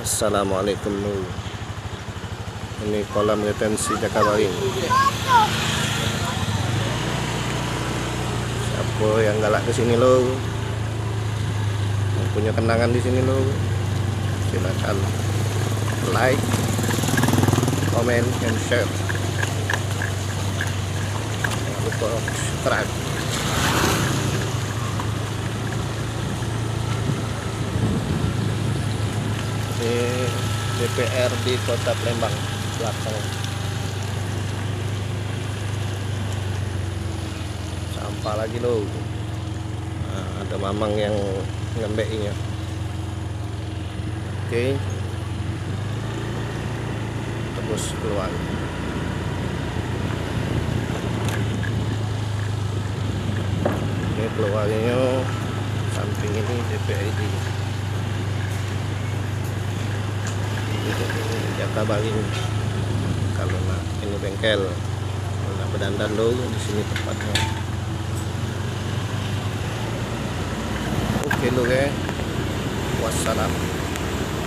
Assalamualaikum lu. Ini kolam retensi Jakabaring. Siapa yang galak ke sini lo? Yang punya kenangan di sini lo? Silakan like, comment, and share. Jangan lupa subscribe. Ini DPR di Kota Palembang belakang. Sampah lagi loh. Nah, ada mamang yang ngembeknya. Oke. Terus keluar. Ini keluarnya samping ini DPID. Jakabaring. Kalau nak ini bengkel, kalau nak berdandan dulu di sini tempatnya. Oke lo ya. Wassalam.